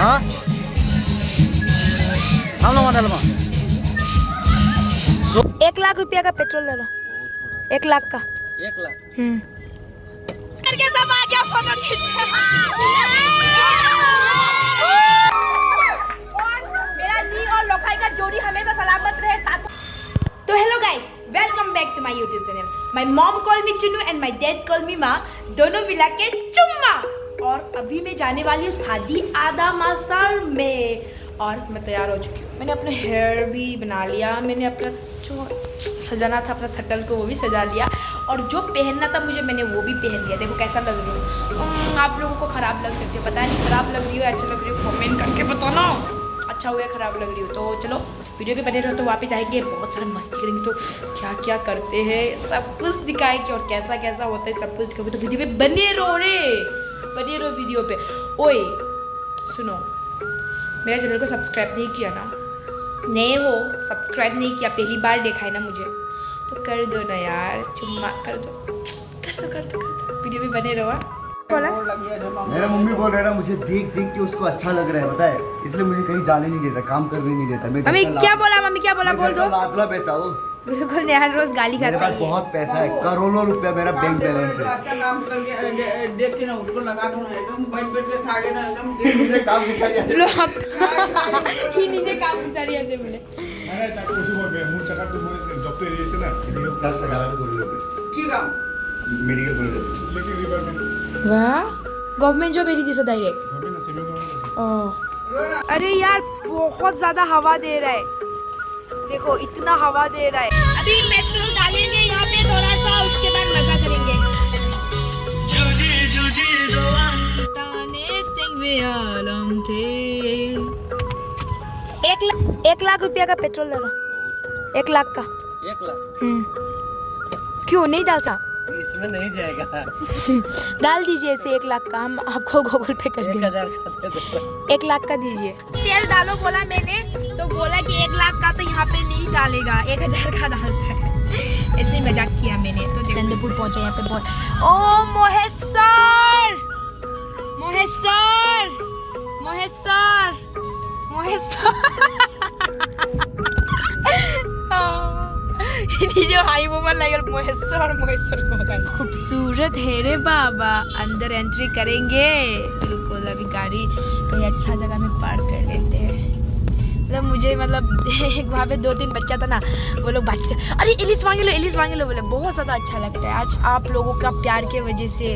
हाँ हम लोग मत 1,00,000 रुपया का पेट्रोल ले लो। 1,00,000 का। 1,00,000 करके सब आ गया फोटो खींचने। और मेरा नी और लोखाई का जोड़ी हमेशा सलामत रहे साथ। तो hello guys, welcome back to my YouTube channel. My mom call me Chunnu and my dad call me माँ, दोनों मिला के चुम्मा। और अभी मैं जाने वाली हूँ शादी आदा मासार में और मैं तैयार हो चुकी हूँ। मैंने अपना हेयर भी बना लिया, मैंने अपना जो सजाना था अपना शक्ल को वो भी सजा लिया और जो पहनना था मुझे मैंने वो भी पहन लिया। देखो कैसा लग रही हूँ। आप लोगों को ख़राब लग सकती हो, पता नहीं ख़राब लग रही हो अच्छा लग रही हो, कमेंट करके बताना अच्छा हुआ ख़राब लग रही हो। तो चलो वीडियो पे बने रहो। तो वापस आएंगे, बहुत सारा मस्ती करेंगे, तो क्या क्या करते हैं सब कुछ दिखाएंगे और कैसा कैसा होता है सब कुछ दिखाएंगे। तो वीडियो पे बने रहो रे, बने रहो वीडियो पे। ओए सुनो, मेरा चैनल को सब्सक्राइब नहीं किया ना, नए हो सब्सक्राइब नहीं किया, पहली बार देखा है ना मुझे, तो कर दो ना यार, चुम्मा कर दो कर दो कर दो कर दो। वीडियो में बने रहो। बोला मेरा मम्मी बोल रहा है मुझे देख देख के उसको अच्छा लग रहा है, पता है, इसलिए मुझे कहीं जाने नहीं देता, काम करने नहीं देता। मैं मम्मी क्या बोला, मम्मी क्या बोला बोल दो। लाडला बेटा हूँ, बिल्कुल नेहा रोज गाली मेरे खाता पास है। बहुत पैसा है, करोड़ों रुपया मेरा बैंक बैलेंस है। देख के ना उसको लगा दो ना, एकदम बैठ के खा के ना एकदम मुझे काम भी सही है। ही नीचे काम बिचारी ऐसे बोले। আরে তাকে ওষুধ বলবে মুখ চাকাতে মরে জব্দ এরিয়েছে না 10,000 করে लोगे की काम मेडिकल করে দেবে লেকিন রিভার वाह, गवर्नमेंट जॉब एरी दिसो डायरेक्ट। হবে না সেমি গভর্নমেন্ট अरे यार बहुत ज्यादा हवा दे रहा है, देखो इतना हवा दे रहा है। अभी पेट्रोल डालेंगे यहाँ पे थोड़ा सा, उसके बाद मजा करेंगे। ताने सिंह वे आलम थे। 1,00,000 रुपया का पेट्रोल ले लो। 1,00,000 का। 1,00,000 क्यों नहीं डाल सा? इसमें नहीं जाएगा। डाल दीजिए इसे 1,00,000 का, हम आपको गूगल पे कर देंगे। 1,000 का दे दो। 1,00,000 का दीजिए। तेल डालो बोला मैंने, तो बोला कि 1,00,000 का तो यहाँ पे नहीं डालेगा, 1,000 का डालता है। ऐसे ही मजाक किया मैंने। तो चंद्रपुर पहुंचे, यहाँ पे बहुत। ओ मोहेश्वर मोहेश्वर मोहेश्वर मोहेश्वर जो हाई वोमन लगे मोहेश्वर मोहेश्वर को खूबसूरत है रे बाबा। अंदर एंट्री करेंगे बिल्कुल। अभी गाड़ी कहीं अच्छा जगह में पार्क कर लेते हैं। मतलब मुझे एक वहाँ पे 2-3 बच्चा था ना, वो लोग बात करते, अरे एलिस मांगे लो बोले, बहुत ज़्यादा अच्छा लगता है। आज आप लोगों का प्यार के वजह से,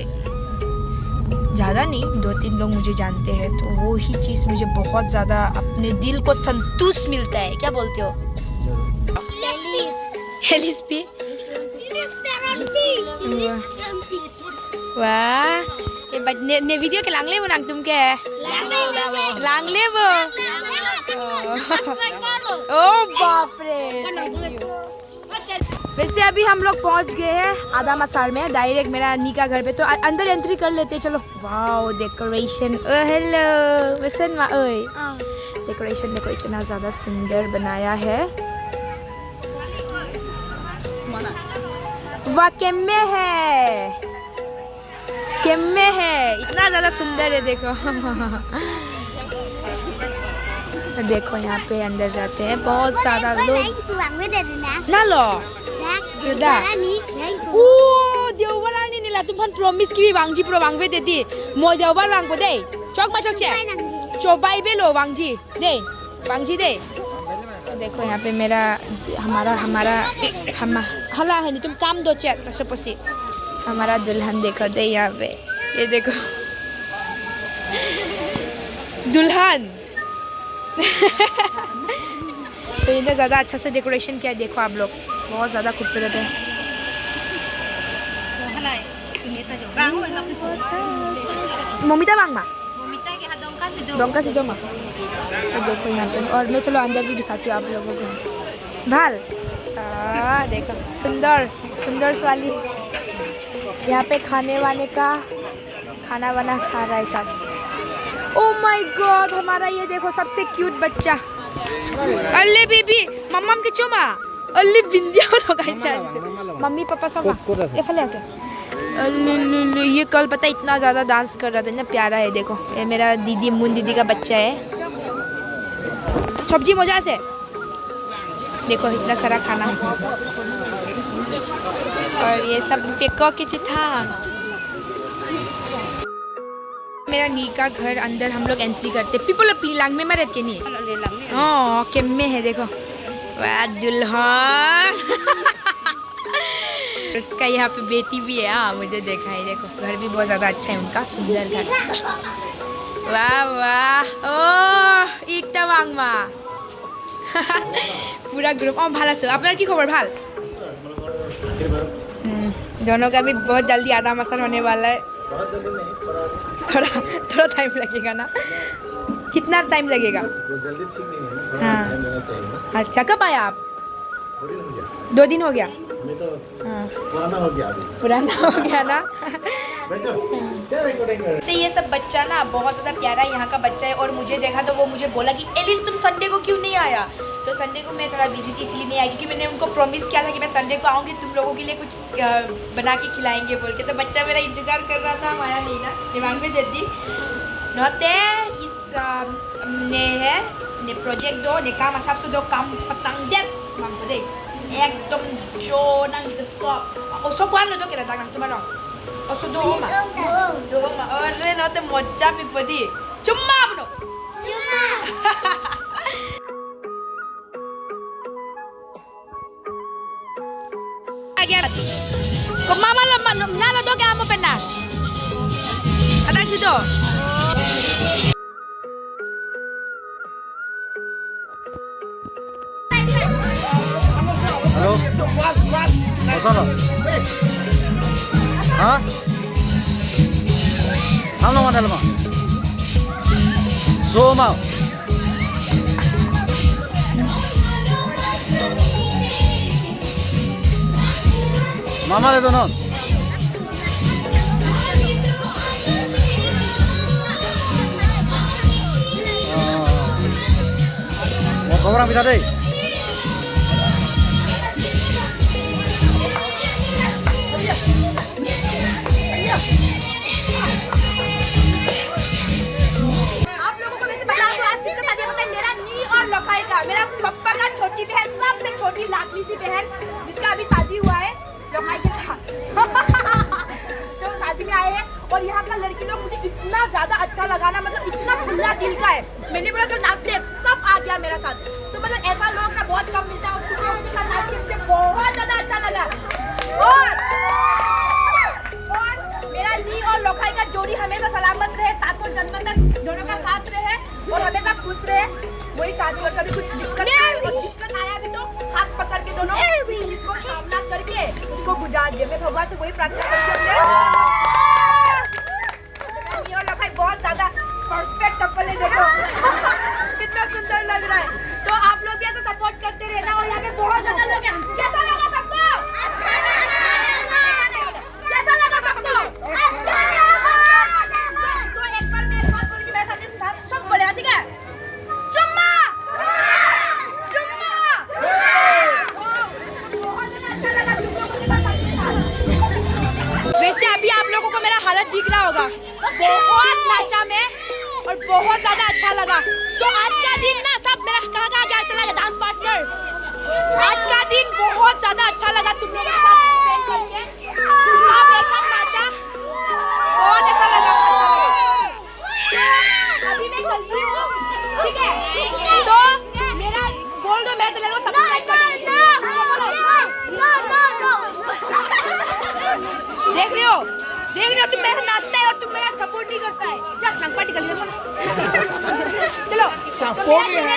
ज़्यादा नहीं 2-3 लोग मुझे जानते हैं, तो वो ही चीज़ मुझे बहुत ज़्यादा अपने दिल को संतुष्ट मिलता है। क्या बोलते हो? एलिस पी वाह, ये ने वीडियो के लांगले वो नांग तुम क्या है लांगले वो। ओ बाप रे। वैसे अभी हम लोग पहुंच गए हैं आदा मसार में, डायरेक्ट मेरा नी का घर पे। तो अंदर एंट्री कर लेते, चलो। वाओ डेकोरेशन, ओ हेलो वैसन ओए, डेकोरेशन देखो इतना ज़्यादा सुंदर बनाया है। वाह केम्मे है, इतना ज़्यादा सुंदर है देखो। देखो यहाँ पे अंदर जाते हैं, बहुत सारा लोग ना लो ओ देवबारानी निला तुमफान प्रॉमिस की भी वांगजी प्रो वांगवे दे दी मो देवबार वांग को दे चौक मा चौक चे चौबाई बे लो वांगजी दे वांगजी दे। देखो यहाँ पे मेरा हमारा हला है नहीं, तुम काम दो चेक रसोपसी। हमारा दुल्हन देखो दे यहाँ पे, ये देखो दुल्हन। तो इतना ज़्यादा अच्छा से डेकोरेशन किया है, देखो आप लोग, बहुत ज़्यादा खूबसूरत है। मोमिता बांग मा डोंका से दोमा। तो देखो यहाँ पे, और मैं चलो अंदर भी दिखाती हूँ आप लोगों को। भाल देखो सुंदर वाली यहाँ पे खाने वाने का खाना वाना खा रहा है सब। ओ माय गॉड, हमारा ये देखो सबसे क्यूट बच्चा। अल्ले बेबी मम्मम के चुमा अल्ले बिंदिया लोग ऐसे मम्मी पापा सब एफले ऐसे ये कल पता इतना ज़्यादा डांस कर रहा था ना, प्यारा है। देखो ये मेरा दीदी मुन दीदी का बच्चा है। सब्जी मजा से देखो इतना सारा खाना और ये सब पेको के था। मेरा नी का घर अंदर हम लोग एंट्री करते पीपल पीलांग में मरद के नहीं हाँ केम में है। देखो वाह दुल्हन उसका यहाँ पे बेटी भी है। हाँ मुझे देखा है। देखो घर भी बहुत ज़्यादा अच्छा है उनका, सुंदर घर। वाह वाह ओ एकटा वांगमा पूरा ग्रुप और भाला सो अपना की खबर भाल। दोनों का भी बहुत जल्दी आधा मसल होने वाला है। थोड़ा टाइम लगेगा ना। कितना टाइम लगेगा? जल्दी ठीक नहीं है ना, हाँ टाइम लेना चाहिए ना। अच्छा कब आया आप? 2 दिन हो गया। मैं तो हाँ पुराना हो गया अभी। पुराना हो गया ना। बैठो क्या रिकॉर्डिंग कर रहे से ये सब बच्चा ना बहुत ज़्यादा प्यारा यहाँ का बच्चा है। और मुझे देखा तो वो मुझे बोला कि एलिस तुम संडे को क्यों नहीं आया? तो संडे को मैं थोड़ा बिजी थी इसलिए नहीं आई, क्योंकि मैंने उनको प्रॉमिस किया था कि मैं संडे को आऊँगी, तुम लोगों के लिए कुछ बना के खिलाएंगे बोल के। तो बच्चा मेरा इंतजार कर रहा था, आया नहीं ना। दिमाग में देती नोते इस ने है ने प्रोजेक्ट दो ने काम asap tu do kam petang det mang ko deh ekdom jo nang gitu so kuan lo do kira tangan tu mana so do ma orre note mojja pikpadi cuma bno kung mama lo nalo do kaya mo pena atang situ. Halo? Apa lo? Hah? Halo mana lo? So mau? Mama le dono. Mau kau orang pindah deh. मेरा पप्पा का छोटी बहन, सबसे छोटी लाडली सी बहन, जिसका अभी शादी हुआ है, जो भाई के साथ तो शादी में आए हैं। और यहाँ का लड़की लोग मुझे इतना ज्यादा अच्छा लगा ना, मतलब इतना खुला दिल का है। मैंने बोला जो नाचते सब आ गया मेरा साथ। तो मतलब ऐसा लोग ना बहुत कम मिलता है और खुद लोगों के साथ नाच के मुझे बहुत ज्यादा अच्छा लगा। और मेरा नी और लोखाई का जोड़ी हमेशा सलामत रहे, सातों जन्म तक दोनों का साथ रहे और हमेशा खुश रहे, वही चाहती। और कभी कुछ दिक्कत आया भी तो हाथ पकड़ के दोनों इसको सामना करके उसको गुजार दिए। मैं भगवान से वही प्रार्थना करती हूँ। और लोखाई बहुत ज्यादा परफेक्ट कपल है, देखो कितना सुंदर लग रहा है। तो आप लोग भी ऐसे सपोर्ट करते रहना। और यहाँ पे बहुत ज्यादा लोग हैं। कैसा लगा सबको? कैसा लगा सबको? तो एक बार मैं एक बात बोलूंगी मेरे साथ सब बोले, ठीक है? चुम्मा चुम्मा बहुत अच्छा लगा तुम लोगों के साथ। वैसे अभी आप लोगों को मेरा हालत दिख रहा होगा, बहुत नाचा मैं और बहुत ज्यादा अच्छा लगा। तो आज का दिन ना सब मेरा कहाँ गया चला गया डांस पार्टनर। आज का दिन बहुत ज्यादा अच्छा लगा तुम लोगों के साथ स्पेंड करके। आप ऐसा नाचा, बहुत ऐसा लगा, अच्छा लगा। अभी मैं चलती हूँ, ठीक है? तो मेरा बोल दो मेरे चैनल को सब्सक्राइब कर दो। देख रहे हो तुम मेरा नाचता है और तुम मेरा सपोर्ट नहीं करता है। जा नंगपाटी कर लेना। चलो सपोर्ट है,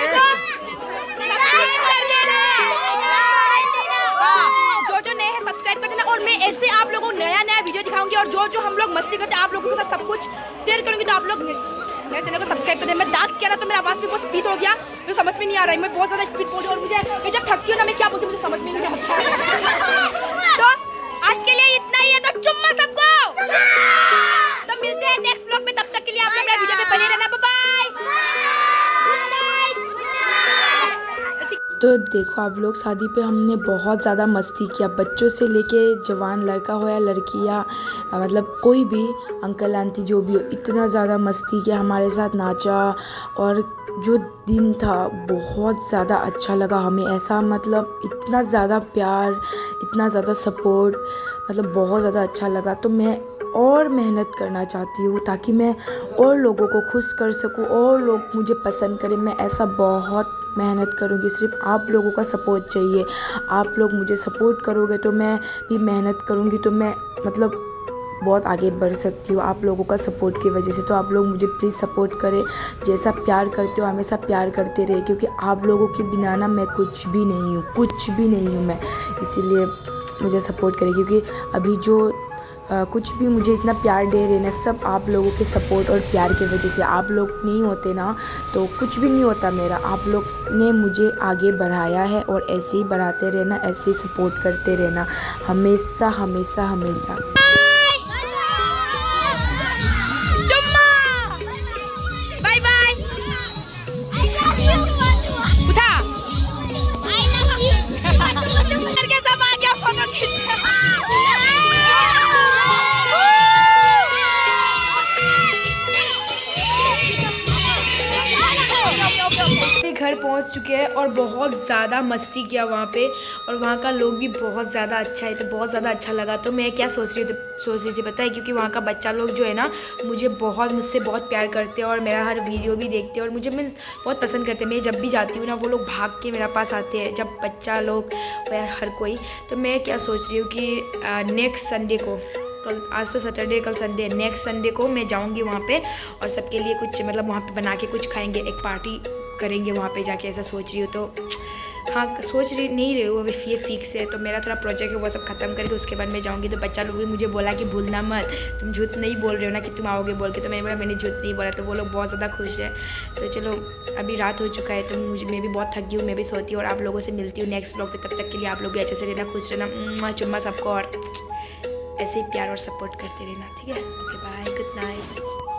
जो नए हैं सब्सक्राइब कर देना। और मैं ऐसे आप लोगों को नया वीडियो दिखाऊंगी और जो हम लोग मस्ती करते हैं आप लोगों के साथ सब कुछ शेयर करूंगी। तो आप लोग मेरे चैनल को सब्सक्राइब कर देना। मैं डांस किया ना तो मेरा आवाज़ भी बहुत स्पीड हो गया, मुझे समझ में नहीं आ रहा है। मैं बहुत ज़्यादा स्पीड बोल रही हूँ और मैं जब थकती हूँ ना मैं क्या बोलती हूँ मुझे समझ में नहीं आता। तो आज के लिए इतना ही है, तो चुम्मा सबको। तो मिलते हैं नेक्स्ट व्लॉग में, तब तक के लिए आप लोग मेरा वीडियो पे बने रहना। Bye bye. तो देखो आप लोग, शादी पे हमने बहुत ज़्यादा मस्ती किया, बच्चों से लेके जवान, लड़का हो या लड़की या मतलब कोई भी, अंकल आंटी जो भी हो, इतना ज़्यादा मस्ती किया, हमारे साथ नाचा। और जो दिन था बहुत ज़्यादा अच्छा लगा हमें, ऐसा मतलब इतना ज़्यादा प्यार, इतना ज़्यादा सपोर्ट, मतलब बहुत ज़्यादा अच्छा लगा। तो मैं और मेहनत करना चाहती हूँ ताकि मैं और लोगों को खुश कर सकूँ और लोग मुझे पसंद करें। मैं ऐसा बहुत मेहनत करूँगी, सिर्फ आप लोगों का सपोर्ट चाहिए। आप लोग मुझे सपोर्ट करोगे तो मैं भी मेहनत करूँगी, तो मैं मतलब बहुत आगे बढ़ सकती हूँ आप लोगों का सपोर्ट की वजह से। तो आप लोग मुझे प्लीज़ सपोर्ट करें, जैसा प्यार करते हो हमेशा प्यार करते रहे, क्योंकि आप लोगों के बिना ना मैं कुछ भी नहीं हूँ, कुछ भी नहीं हूँ मैं। इसीलिए मुझे सपोर्ट करें, क्योंकि अभी जो कुछ भी मुझे इतना प्यार दे रहे ना, सब आप लोगों के सपोर्ट और प्यार की वजह से। आप लोग नहीं होते ना तो कुछ भी नहीं होता मेरा। आप लोग ने मुझे आगे बढ़ाया है और ऐसे ही बढ़ाते रहना, ऐसे ही सपोर्ट करते रहना, हमेशा हमेशा हमेशा। Bye bye. उठा करके सब आ गया फोटो खींचने। घर पहुंच चुके हैं और बहुत ज़्यादा मस्ती किया वहाँ पे, और वहाँ का लोग भी बहुत ज़्यादा अच्छा है, तो बहुत ज़्यादा अच्छा लगा। तो मैं क्या सोच रही थी पता है, क्योंकि वहाँ का बच्चा लोग जो है ना मुझसे बहुत प्यार करते हैं और मेरा हर वीडियो भी देखते हैं और मुझे बहुत पसंद करते हैं। मैं जब भी जाती हूँ ना वो लोग भाग के मेरे पास आते हैं, जब बच्चा लोग या हर कोई। तो मैं क्या सोच रही हूँ कि नेक्स्ट संडे को, कल, आज तो सैटरडे, कल संडे, नेक्स्ट संडे को मैं जाऊंगी वहाँ पे और सबके लिए कुछ मतलब वहाँ पे बना के कुछ खाएंगे, एक पार्टी करेंगे वहाँ पे जाके, ऐसा सोच रही हूँ। तो हाँ, सोच रही नहीं रही हूँ अभी, ये फिक्स है। तो मेरा थोड़ा प्रोजेक्ट है वो सब खत्म करके उसके बाद मैं जाऊँगी। तो बच्चा लोग भी मुझे बोला कि भूलना मत, तुम झूठ नहीं बोल रहे हो ना कि तुम आओगे बोल के। तो मैंने बोला मैंने झूठ नहीं बोला। तो वो लोग बहुत ज़्यादा खुश है। तो चलो, अभी रात हो चुका है तो मैं भी बहुत थक गई हूँ, मैं भी सोती हूँ और आप लोगों से मिलती हूँ नेक्स्ट ब्लॉग पे। तब तक के लिए आप लोग भी अच्छे से रहना, खुश रहना, चुम्मा सबको, और ऐसे ही प्यार और सपोर्ट करते रहना, ठीक है? Okay bye, good night.